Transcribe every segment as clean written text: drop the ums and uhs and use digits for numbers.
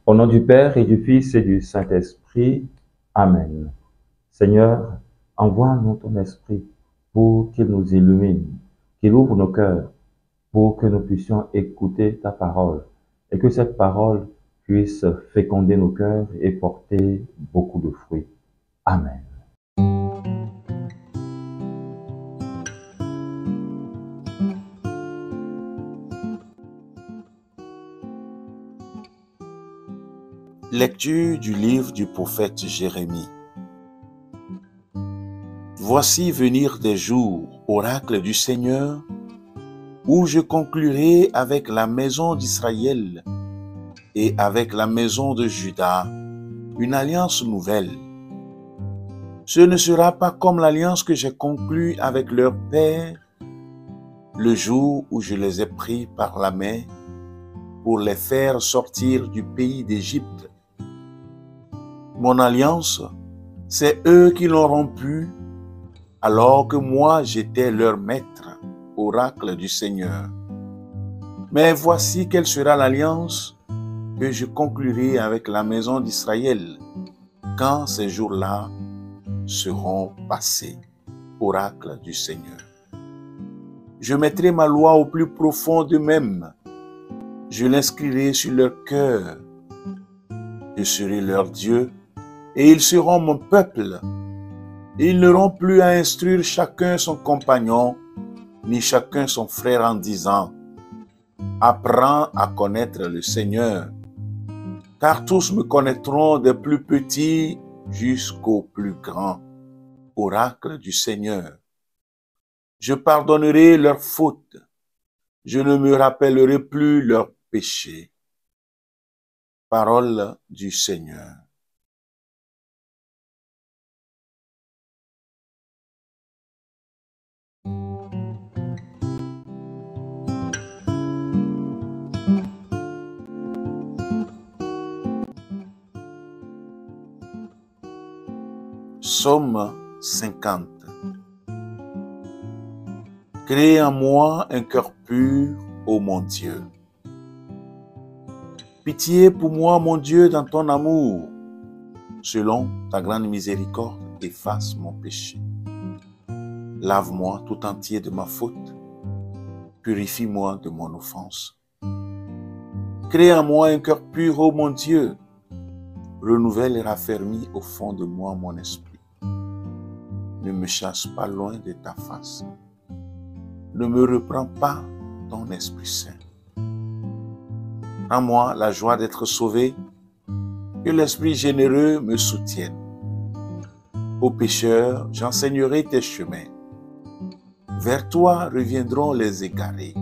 Au nom du Père et du Fils et du Saint-Esprit. Amen. Seigneur, envoie-nous ton Esprit pour qu'il nous illumine, qu'il ouvre nos cœurs pour que nous puissions écouter ta parole et que cette parole puisse féconder nos cœurs et porter beaucoup de fruits. Amen. Lecture du livre du prophète Jérémie. Voici venir des jours, oracle du Seigneur, où je conclurai avec la maison d'Israël et avec la maison de Juda une alliance nouvelle. Ce ne sera pas comme l'alliance que j'ai conclue avec leur père le jour où je les ai pris par la main pour les faire sortir du pays d'Égypte. Mon alliance, c'est eux qui l'ont rompue, alors que moi j'étais leur maître, oracle du Seigneur. Mais voici quelle sera l'alliance que je conclurai avec la maison d'Israël quand ces jours-là seront passés, oracle du Seigneur. Je mettrai ma loi au plus profond d'eux-mêmes, je l'inscrirai sur leur cœur. Je serai leur Dieu et ils seront mon peuple. Ils n'auront plus à instruire chacun son compagnon, ni chacun son frère en disant « Apprends à connaître le Seigneur ». Car tous me connaîtront des plus petits jusqu'aux plus grands, oracle du Seigneur. Je pardonnerai leurs fautes, je ne me rappellerai plus leurs péchés. Parole du Seigneur. Psaume 50. Crée en moi un cœur pur, ô mon Dieu. Pitié pour moi, mon Dieu, dans ton amour. Selon ta grande miséricorde, efface mon péché. Lave-moi tout entier de ma faute. Purifie-moi de mon offense. Crée en moi un cœur pur, ô mon Dieu. Renouvelle et raffermis au fond de moi mon esprit. Ne me chasse pas loin de ta face. Ne me reprends pas ton Esprit Saint. Rends-moi la joie d'être sauvé, que l'Esprit généreux me soutienne. Aux pécheurs, j'enseignerai tes chemins. Vers toi reviendront les égarés.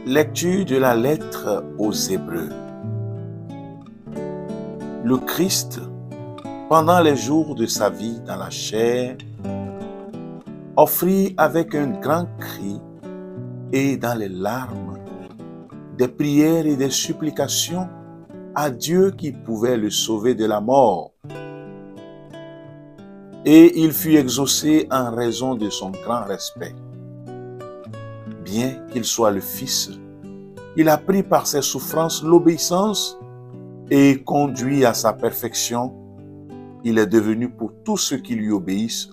Lecture de la lettre aux Hébreux. Le Christ, pendant les jours de sa vie dans la chair, offrit avec un grand cri et dans les larmes des prières et des supplications à Dieu qui pouvait le sauver de la mort. Et il fut exaucé en raison de son grand respect. Bien qu'il soit le Fils, il a pris par ses souffrances l'obéissance et conduit à sa perfection. Il est devenu pour tous ceux qui lui obéissent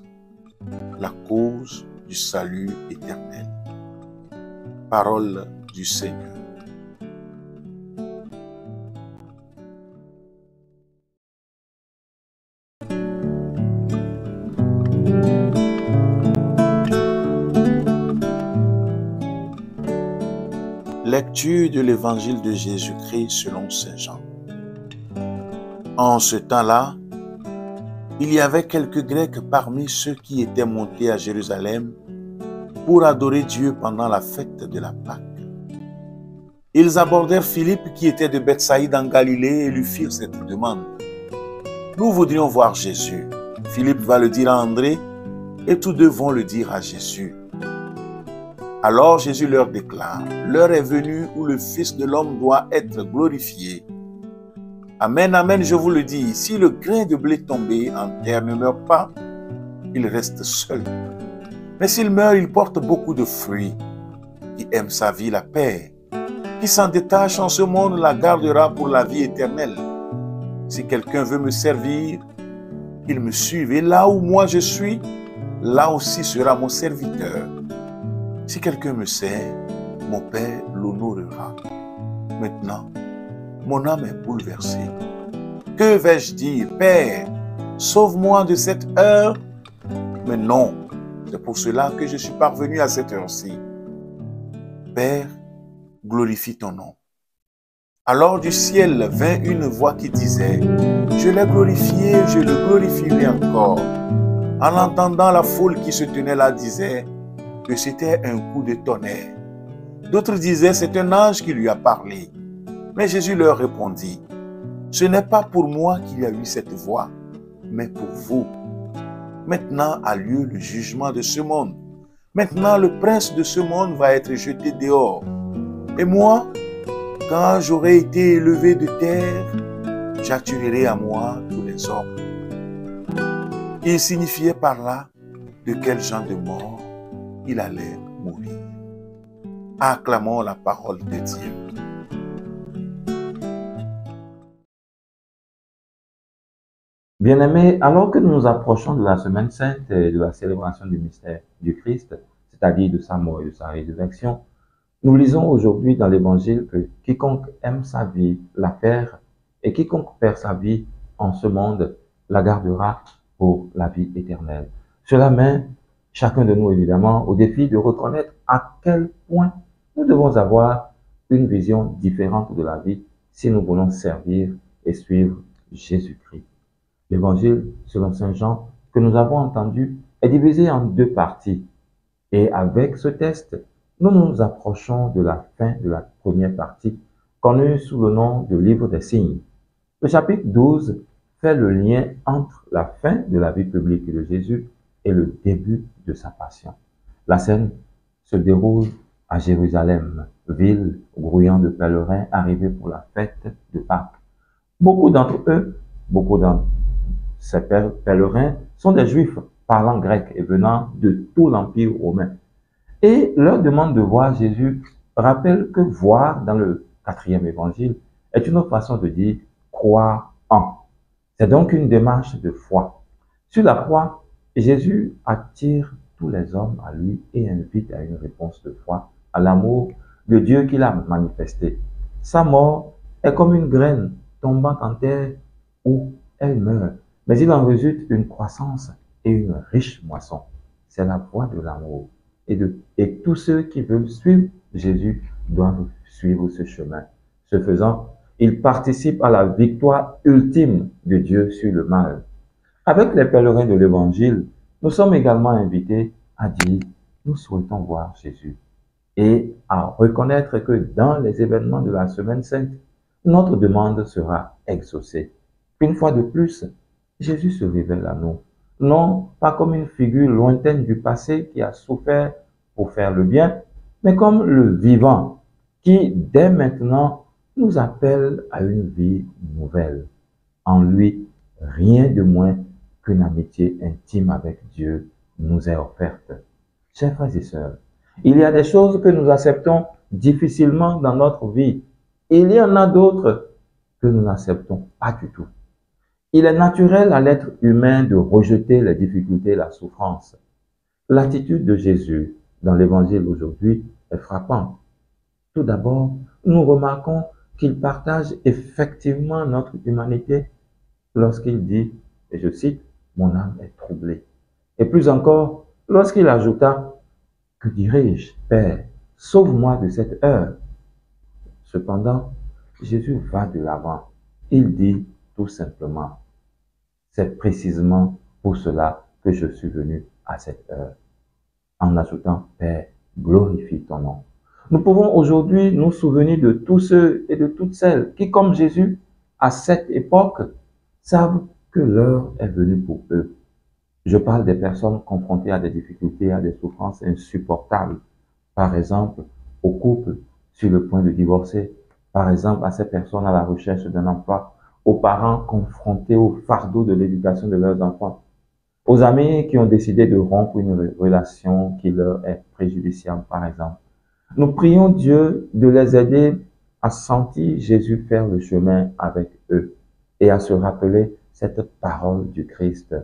la cause du salut éternel. Parole du Seigneur. Lecture de l'Évangile de Jésus-Christ selon Saint Jean. En ce temps-là, il y avait quelques Grecs parmi ceux qui étaient montés à Jérusalem pour adorer Dieu pendant la fête de la Pâque. Ils abordèrent Philippe qui était de Bethsaïde en Galilée et lui firent cette demande. « Nous voudrions voir Jésus. » Philippe va le dire à André et tous deux vont le dire à Jésus. Alors Jésus leur déclare, l'heure est venue où le Fils de l'homme doit être glorifié. Amen, amen, je vous le dis, si le grain de blé tombé en terre ne meurt pas, il reste seul. Mais s'il meurt, il porte beaucoup de fruits. Qui aime sa vie la paix, qui s'en détache en ce monde la gardera pour la vie éternelle. Si quelqu'un veut me servir, qu'il me suive. Et là où moi je suis, là aussi sera mon serviteur. Si quelqu'un me sert, mon Père l'honorera. Maintenant, mon âme est bouleversée. Que vais-je dire? Père, sauve-moi de cette heure. Mais non, c'est pour cela que je suis parvenu à cette heure-ci. Père, glorifie ton nom. Alors du ciel vint une voix qui disait, je l'ai glorifié, je le glorifierai encore. En entendant, la foule qui se tenait là disait que c'était un coup de tonnerre. D'autres disaient, c'est un ange qui lui a parlé. Mais Jésus leur répondit, ce n'est pas pour moi qu'il y a eu cette voix, mais pour vous. Maintenant a lieu le jugement de ce monde. Maintenant, le prince de ce monde va être jeté dehors. Et moi, quand j'aurai été élevé de terre, j'attirerai à moi tous les hommes. Il signifiait par là de quel genre de mort il allait mourir. Acclamons la parole de Dieu. Bien-aimés, alors que nous nous approchons de la semaine sainte et de la célébration du mystère du Christ, c'est-à-dire de sa mort et de sa résurrection, nous lisons aujourd'hui dans l'Évangile que quiconque aime sa vie la perd et quiconque perd sa vie en ce monde la gardera pour la vie éternelle. Cela met chacun de nous, évidemment, au défi de reconnaître à quel point nous devons avoir une vision différente de la vie si nous voulons servir et suivre Jésus-Christ. L'évangile selon Saint Jean que nous avons entendu est divisé en deux parties. Et avec ce texte, nous nous approchons de la fin de la première partie, connue sous le nom de Livre des Signes. Le chapitre 12 fait le lien entre la fin de la vie publique de Jésus et le début de sa passion. La scène se déroule à Jérusalem, ville grouillant de pèlerins arrivés pour la fête de Pâques. Beaucoup d'entre ces pèlerins sont des Juifs parlant grec et venant de tout l'Empire romain. Et leur demande de voir Jésus rappelle que voir dans le 4e évangile est une autre façon de dire croire en. C'est donc une démarche de foi. Sur la croix, Jésus attire tous les hommes à lui et invite à une réponse de foi à l'amour de Dieu qu'il a manifesté. Sa mort est comme une graine tombant en terre où elle meurt, mais il en résulte une croissance et une riche moisson. C'est la voie de l'amour. Et tous ceux qui veulent suivre Jésus doivent suivre ce chemin. Ce faisant, ils participent à la victoire ultime de Dieu sur le mal. Avec les pèlerins de l'Évangile, nous sommes également invités à dire « nous souhaitons voir Jésus » et à reconnaître que dans les événements de la Semaine Sainte, notre demande sera exaucée. Une fois de plus, Jésus se révèle à nous, non pas comme une figure lointaine du passé qui a souffert pour faire le bien, mais comme le vivant qui, dès maintenant, nous appelle à une vie nouvelle. En lui, rien de moins qu'une amitié intime avec Dieu nous est offerte. Chers frères et sœurs, il y a des choses que nous acceptons difficilement dans notre vie. Il y en a d'autres que nous n'acceptons pas du tout. Il est naturel à l'être humain de rejeter les difficultés et la souffrance. L'attitude de Jésus dans l'Évangile aujourd'hui est frappante. Tout d'abord, nous remarquons qu'il partage effectivement notre humanité lorsqu'il dit, et je cite, « Mon âme est troublée ». Et plus encore, lorsqu'il ajouta, « Que dirai-je, Père, sauve-moi de cette heure ». Cependant, Jésus va de l'avant. Il dit tout simplement, « C'est précisément pour cela que je suis venu à cette heure ». En ajoutant, « Père, glorifie ton nom ». Nous pouvons aujourd'hui nous souvenir de tous ceux et de toutes celles qui, comme Jésus, à cette époque, savent que l'heure est venue pour eux. Je parle des personnes confrontées à des difficultés, à des souffrances insupportables. Par exemple, aux couples sur le point de divorcer. Par exemple, à ces personnes à la recherche d'un emploi. Aux parents confrontés au fardeau de l'éducation de leurs enfants. Aux amis qui ont décidé de rompre une relation qui leur est préjudiciable, par exemple. Nous prions Dieu de les aider à sentir Jésus faire le chemin avec eux et à se rappeler cette parole du Christ.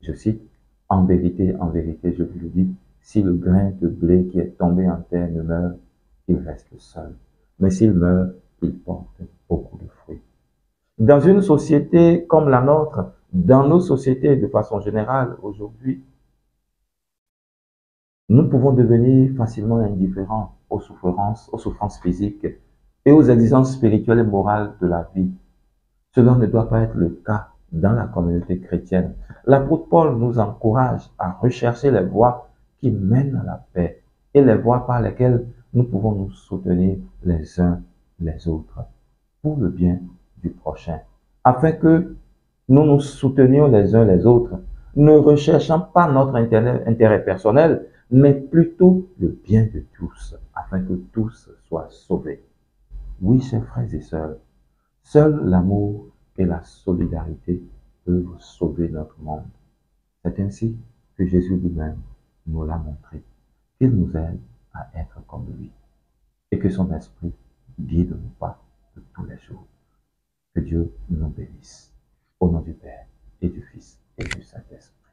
Je cite, en vérité, je vous le dis, si le grain de blé qui est tombé en terre ne meurt, il reste seul. Mais s'il meurt, il porte beaucoup de fruits. Dans une société comme la nôtre, dans nos sociétés de façon générale aujourd'hui, nous pouvons devenir facilement indifférents aux souffrances physiques et aux exigences spirituelles et morales de la vie. Cela ne doit pas être le cas dans la communauté chrétienne. L'apôtre Paul nous encourage à rechercher les voies qui mènent à la paix et les voies par lesquelles nous pouvons nous soutenir les uns les autres pour le bien du prochain, afin que nous nous soutenions les uns les autres, ne recherchant pas notre intérêt personnel, mais plutôt le bien de tous, afin que tous soient sauvés. Oui, chers frères et sœurs, seul l'amour et la solidarité peuvent sauver notre monde. C'est ainsi que Jésus lui-même nous l'a montré, qu'il nous aide à être comme lui et que son esprit guide nos pas de tous les jours. Que Dieu nous bénisse. Au nom du Père et du Fils et du Saint-Esprit.